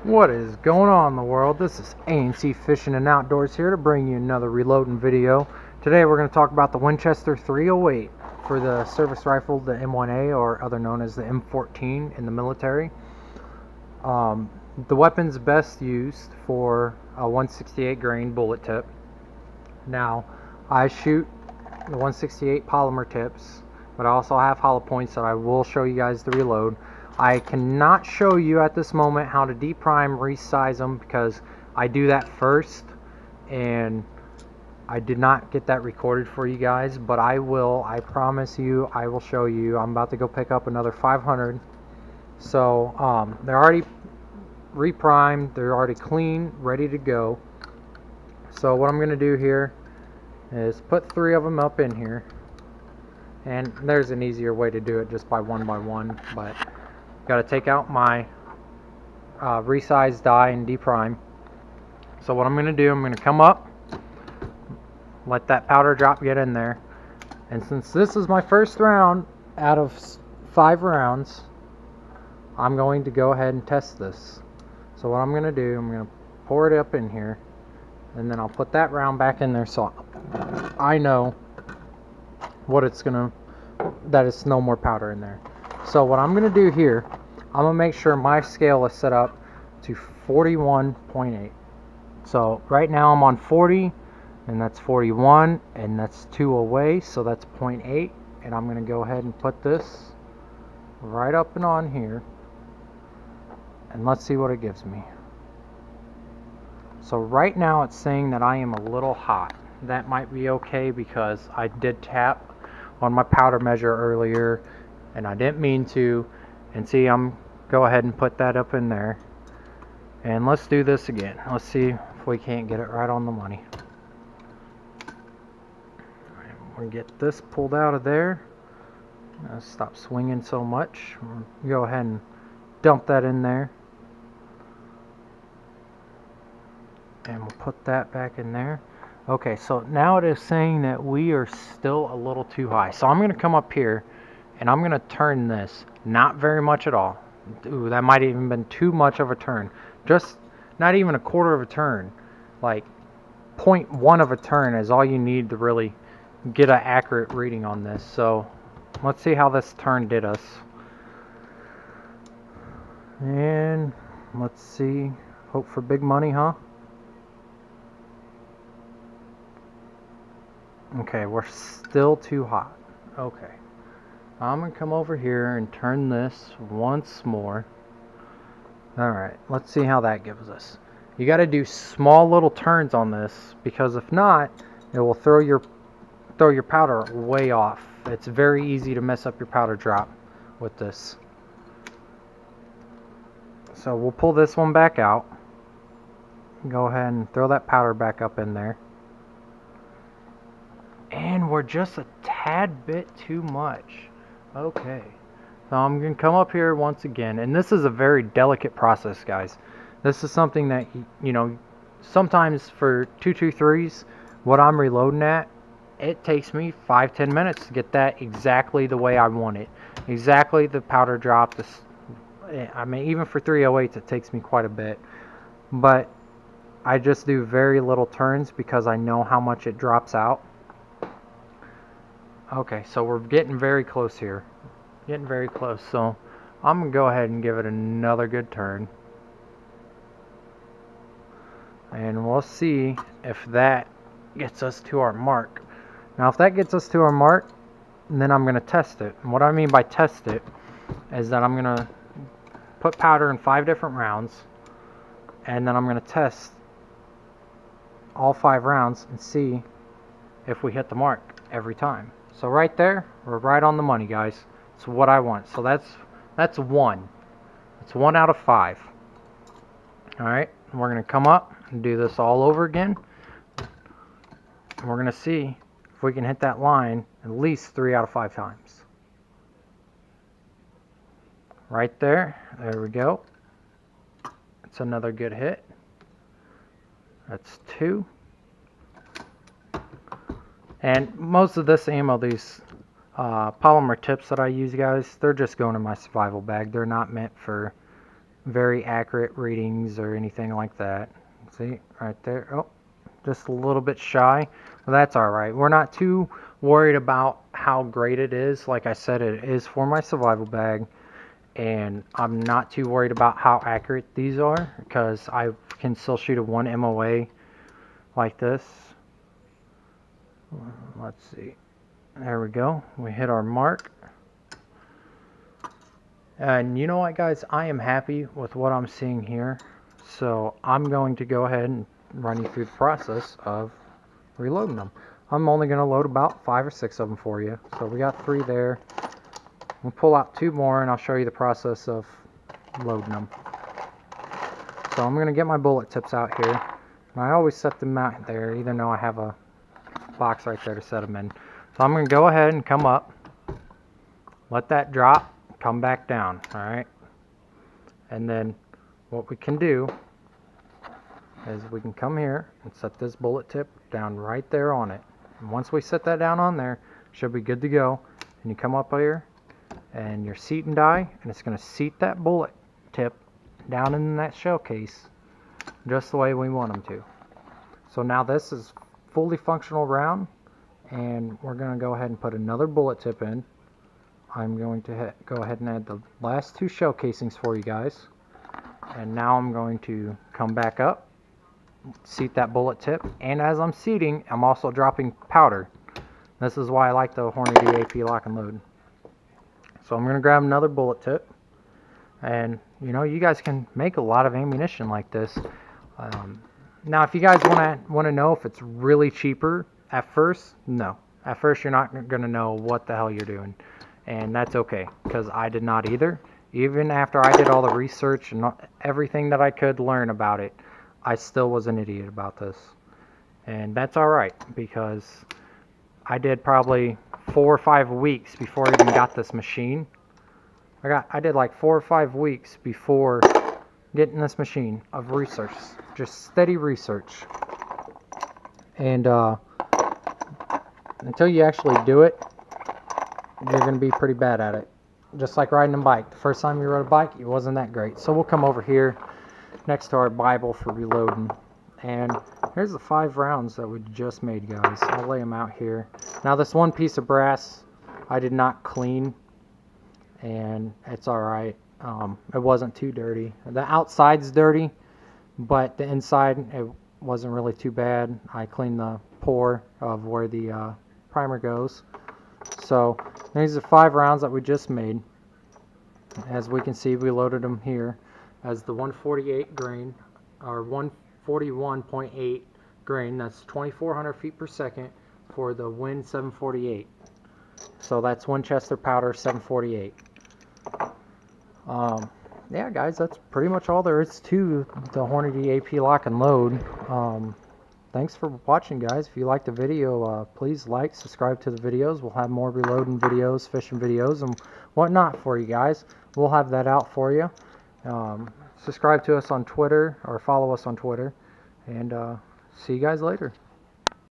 What is going on in the world? This is A&C Fishing and Outdoors here to bring you another reloading video. Today we're going to talk about the Winchester 308 for the service rifle, the m1a, or other known as the m14 in the military. The weapon's best used for a 168 grain bullet tip. Now, I shoot the 168 polymer tips, but I also have hollow points that I will show you guys to reload. I cannot show you at this moment how to deprime, resize them, because I do that first and I did not get that recorded for you guys, but I will. I promise you I will show you. I'm about to go pick up another 500. So they're already reprimed, they're already clean, ready to go. So what I'm going to do here is put 3 of them up in here, and there's an easier way to do it just by one, but got to take out my resized die and deprime. So what I'm going to do, I'm going to come up, let that powder drop get in there, and since this is my first round out of 5 rounds, I'm going to go ahead and test this. So what I'm going to do, I'm going to pour it up in here, and then I'll put that round back in there so I know what it's going to, that it's no more powder in there. So what I'm going to do here, I'm going to make sure my scale is set up to 41.8. So right now I'm on 40, and that's 41, and that's 2 away, so that's 0.8. And I'm going to go ahead and put this right up and on here, and let's see what it gives me. So right now it's saying that I am a little hot. That might be okay because I did tap on my powder measure earlier and I didn't mean to. And see, I'm go ahead and put that up in there, and let's do this again. Let's see if we can't get it right on the money. We'll get this pulled out of there. Stop swinging so much. We'll go ahead and dump that in there, and we'll put that back in there. Okay, so now it is saying that we are still a little too high. So I'm going to come up here and I'm going to turn this, not very much at all. Ooh, that might have even been too much of a turn. Just not even a quarter of a turn. Like 0.1 of a turn is all you need to really get an accurate reading on this. So let's see how this turn did us. And let's see. Hope for big money, huh? Okay, we're still too hot. Okay, I'm gonna come over here and turn this once more. Alright, let's see how that gives us. You got to do small little turns on this, because if not, it will throw your powder way off. It's very easy to mess up your powder drop with this. So we'll pull this one back out. Go ahead and throw that powder back up in there. And we're just a tad bit too much. Okay, so I'm going to come up here once again, and this is a very delicate process, guys. This is something that, you know, sometimes for 223s, what I'm reloading at, it takes me 5-10 minutes to get that exactly the way I want it. Exactly the powder drop. I mean, even for 308s, it takes me quite a bit. But I just do very little turns because I know how much it drops out. Okay, so we're getting very close here. Getting very close. So I'm going to go ahead and give it another good turn. And we'll see if that gets us to our mark. Now, if that gets us to our mark, then I'm going to test it. And what I mean by test it is that I'm going to put powder in 5 different rounds, and then I'm going to test all 5 rounds and see if we hit the mark every time. So right there, we're right on the money, guys. It's what I want. So that's 1. It's 1 out of 5. Alright, we're going to come up and do this all over again. And we're going to see if we can hit that line at least 3 out of 5 times. Right there. There we go. That's another good hit. That's 2. And most of this ammo, these polymer tips that I use, guys, they're just going in my survival bag. They're not meant for very accurate readings or anything like that. See, right there. Oh, just a little bit shy. Well, that's alright. We're not too worried about how great it is. Like I said, it is for my survival bag. And I'm not too worried about how accurate these are, because I can still shoot a 1 m1a like this. Let's see. There we go. We hit our mark. And you know what, guys? I am happy with what I'm seeing here. So I'm going to go ahead and run you through the process of reloading them. I'm only going to load about 5 or 6 of them for you. So we got 3 there. We'll pull out 2 more and I'll show you the process of loading them. So I'm going to get my bullet tips out here. And I always set them out there, even though I have a box right there to set them in. So I'm going to go ahead and come up, let that drop, come back down, alright? And then what we can do is we can come here and set this bullet tip down right there on it. And once we set that down on there, should be good to go. And you come up here and your seat and die, and it's going to seat that bullet tip down in that shell case just the way we want them to. So now this is fully functional round, and we're going to go ahead and put another bullet tip in. I'm going to go ahead and add the last 2 shell casings for you guys, and now I'm going to come back up, seat that bullet tip, and as I'm seating, I'm also dropping powder. This is why I like the Hornady AP lock and load. So I'm going to grab another bullet tip, and you know, you guys can make a lot of ammunition like this. Now if you guys want to know if it's really cheaper at first, no. At first you're not going to know what the hell you're doing, and that's okay, because I did not either. Even after I did all the research and everything that I could learn about it, I still was an idiot about this. And that's alright, because I did probably 4 or 5 weeks before I even got this machine. I did like 4 or 5 weeks before getting this machine of research, just steady research. And until you actually do it, you're going to be pretty bad at it. Just like riding a bike. The first time you rode a bike, it wasn't that great. So we'll come over here next to our Bible for reloading. And here's the 5 rounds that we just made, guys. I'll lay them out here. Now this one piece of brass I did not clean, and it's alright. It wasn't too dirty. The outside's dirty, but the inside, it wasn't really too bad. I cleaned the pour of where the primer goes. So these are 5 rounds that we just made. As we can see, we loaded them here as the 148 grain, or 141.8 grain. That's 2,400 feet per second for the Win 748. So that's Winchester powder 748. Yeah, guys, that's pretty much all there is to the Hornady AP lock and load. Thanks for watching, guys. If you liked the video, please like, subscribe to the videos. We'll have more reloading videos, fishing videos, and whatnot for you guys. We'll have that out for you. Subscribe to us on Twitter, or follow us on Twitter, and see you guys later.